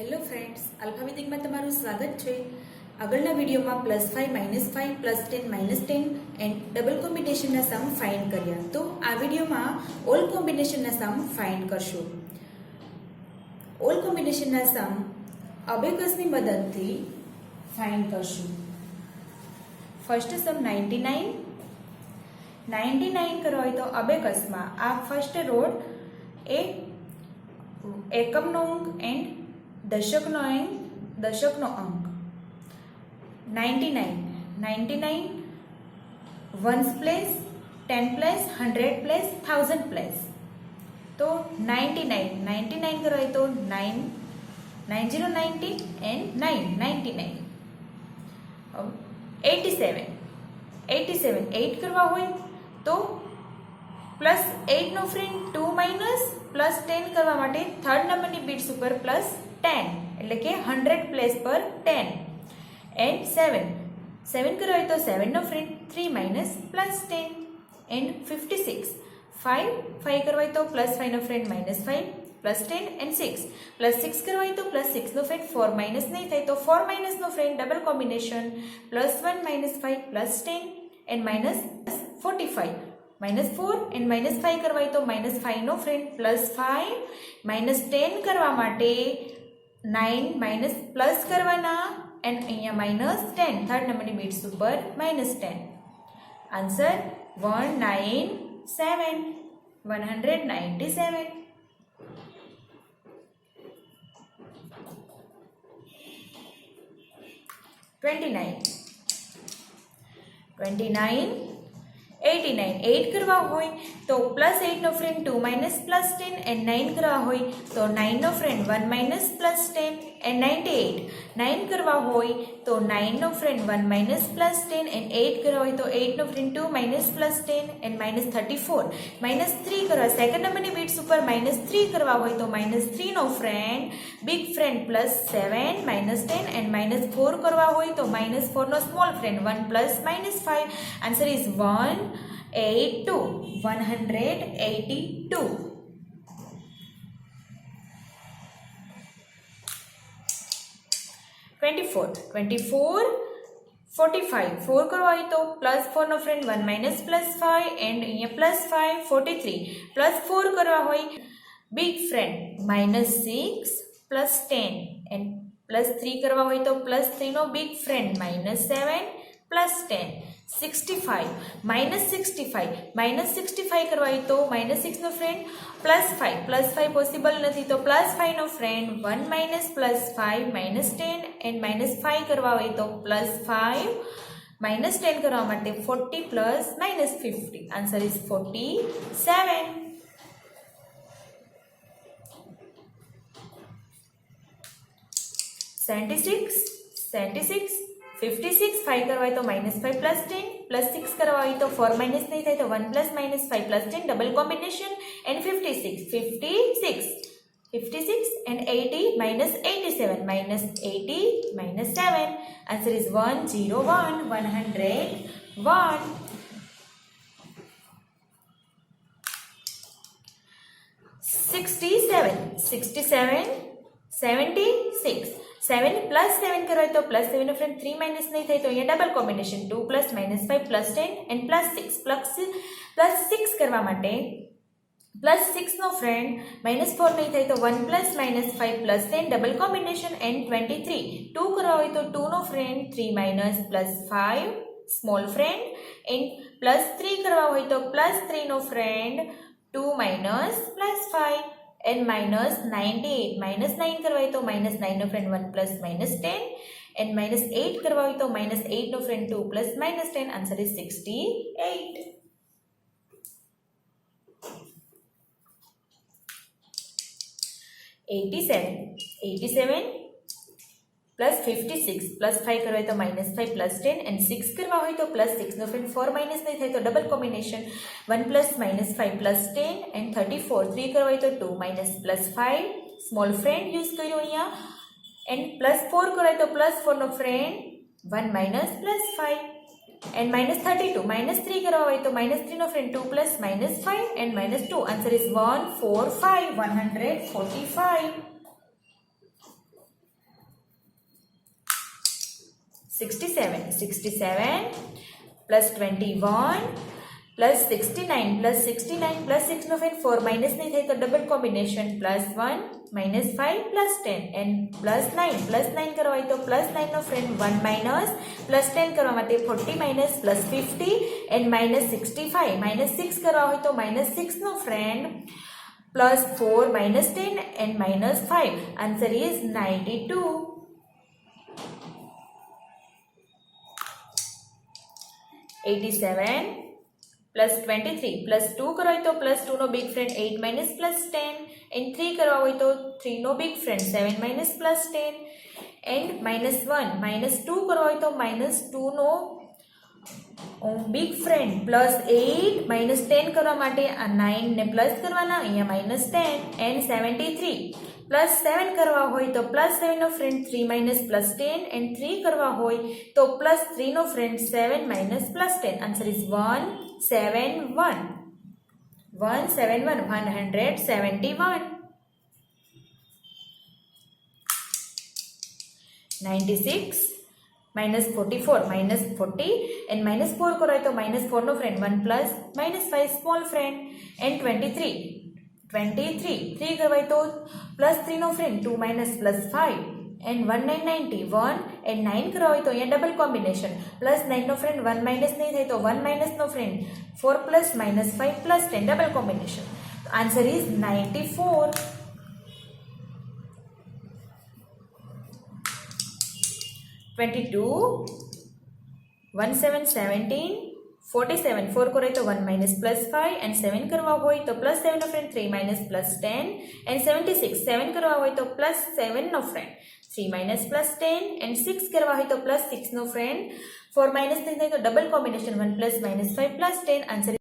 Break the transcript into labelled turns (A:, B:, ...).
A: Hello friends, અલ્ફાવેદિકમાં તમારું સ્વાગત છે. આગળના વિડીયોમાં +5 -5 +10 -10 એન્ડ ડબલ કોમ્બિનેશનના સમ ફાઇન્ડ કર્યા. તો આ વિડીયોમાં ઓલ કોમ્બિનેશનના સમ ફાઇન્ડ કરશું. ઓલ કોમ્બિનેશનના સમ અબેકસની મદદથી ફાઇન્ડ કરશું. ફર્સ્ટ સમ 99 કરવા હોય તો અબેકસમાં આ ફર્સ્ટ રોડ એ એકમનો અંક એન્ડ દશકનો અંક 99 once place, 10 place, 100 place, 1000 place. તો 99 કરવા હોય તો 90 એન્ડ 99. 87 8 કરવા હોય તો +8 નો ફ્રેન્ડ 2 +10 કરવા માટે થર્ડ નંબરની બીટ્સ ઉપર +10 એટલે કે 100 પ્લેસ પર 10 એન્ડ 7 કરવા હોય તો 7 નો ફ્રેન્ડ 3 +10 એન્ડ 56 5 કરવા હોય તો +5 નો ફ્રેન્ડ -5 +10 એન્ડ 6 કરવા હોય તો +6 નો ફ્રેન્ડ 4 માઇનસ નહીં થાય તો 4 નો friend double combination +1 -5 +10 and -45 -4 and -5 કરવા હોય તો -5 નો ફ્રેન્ડ +5 -10 કરવા માટે 9 પ્લસ કરવાના એન્ડ અહીંયા -10 થર્ડ નંબરની બીટ્સ ઉપર -10. આન્સર 197. 29 89 8 કરવા હોય તો +8 નો ફ્રેન્ડ 2 +10 એન્ડ 9 કરવા હોય તો 9 નો ફ્રેન્ડ 1 +10 એન્ડ 9 કરવા હોય તો 9 નો ફ્રેન્ડ 1 +10 એન્ડ 8 કરવા હોય તો 8 નો ફ્રેન્ડ 2 +10 એન્ડ -34 -3 કરવા સેકન્ડ નંબરની બીટ્સ ઉપર -3 કરવા હોય તો -3 નો ફ્રેન્ડ બિગ ફ્રેન્ડ +7 -10 એન્ડ -4 કરવા હોય તો -4 નો સ્મોલ ફ્રેન્ડ 1 +-5. Answer is 182. 24 45 4 કરવા હોય તો +4 નો ફ્રેન્ડ 1 +5 એન્ડ અહીંયા +5 43 +4 કરવા હોય બિગ ફ્રેન્ડ -6 +10 એન્ડ +3 કરવા હોય તો +3 નો બિગ ફ્રેન્ડ -7 +10 65 -65 કરવા હોય તો -6 નો ફ્રેન્ડ +5 પોસિબલ નથી તો +5 નો ફ્રેન્ડ 1 +5 -10 એન્ડ -5 કરવા હોય તો +5 -10 કરવા માટે 40 +-50. Answer is 47. 76 56 5 કરવા હોય તો -5 +10 +6 કરવા હોય તો 4 નહીં થાય તો 1 +-5 +10 double combination and 56 and 80 -87 -7. Answer is 101. 67 76 7 +7 કરવા હોય તો +7 નો ફ્રેન્ડ 3 નહીં થાય તો અહીંયા ડબલ કોમ્બિનેશન 2 +-5 +10 એન્ડ +6 કરવા માટે +6 નો ફ્રેન્ડ -4 નહીં થાય તો 1 +-5 +10 ડબલ કોમ્બિનેશન એન્ડ 23 2 કરવા હોય તો 2 no friend 3 +5 small friend and +3 કરવા હોય તો +3 નો ફ્રેન્ડ 2 +5 એન્ડ -98 -9 કરવા હોય તો -9 નો ફ્રેન્ડ 1 +-10 એન્ડ -8 કરવા હોય તો -8 નો ફ્રેન્ડ 2 +-10. Answer is 68. 87 +56 +5 કરવા હોય તો -5 +10 એન્ડ 6 કરવા હોય તો +6 નો ફ્રેન્ડ 4 નહીં થાય તો ડબલ કોમ્બિનેશન 1 +-5 +10 એન્ડ 34 3 કરવા હોય તો 2 +-5 સ્મોલ ફ્રેન્ડ યુઝ કર્યો અહીંયા એન્ડ +4 કરવા હોય તો +4 નો ફ્રેન્ડ 1 +-5 એન્ડ -32 -3 કરવા હોય તો -3 નો friend 2 +-5 and -2. Answer is 145. 67 plus 21 plus 69 plus 69 plus 6 no friend 4 minus નહીં થાય તો double combination plus 1 minus 5 plus 10 and plus 9 કરવા હોય તો plus 9 નો ફ્રેન્ડ 1 minus plus 10 કરવા માટે 40 minus plus 50 and minus 65 minus 6 કરવા હોય તો minus 6 no friend plus 4 minus 10 and minus 5. Answer is 92. 87 plus 23 plus 2 કરવા હોય તો plus 2 no big friend 8 minus plus 10 and 3 કરવા હોય તો 3 નો big friend 7 minus plus 10 and minus 1 minus 2 કરવા હોય તો minus 2 નો big friend plus 8 minus 10 કરવા માટે આ 9 ને પ્લસ કરવાના અહીંયા minus 10 and 73 plus 7 કરવા હોય તો plus 7 no friend 3 minus plus 10 and 3 કરવા હોય તો plus 3 નો friend 7 minus plus 10. Answer is 171. 171. 96 minus 44 minus 40 and minus 4 કરો તો minus 4 નો friend 1 plus minus 5 small friend and 23 3 કરવાય તો plus 3 નો friend 2 minus plus 5 and 1991 and 9 કરવા હોય તો અહીંયા ડબલ કોમ્બિનેશન plus 9 નો ફ્રેન્ડ 1 minus નહીં થાય તો 1 minus નો friend 4 plus minus 5 plus 10 double combination. Answer is 94. 22 17 17 47 4 કરે તો 1 minus plus 5 and 7 કરવા હોય તો plus 7 no friend 3 minus plus 10 and 76 7 કરવા હોય તો plus 7 no friend 3 minus plus 10 and 6 કરવા હોય તો plus 6 નો ફ્રેન્ડ 4 minus 10 થાય તો double combination 1 plus minus 5 plus 10. Answer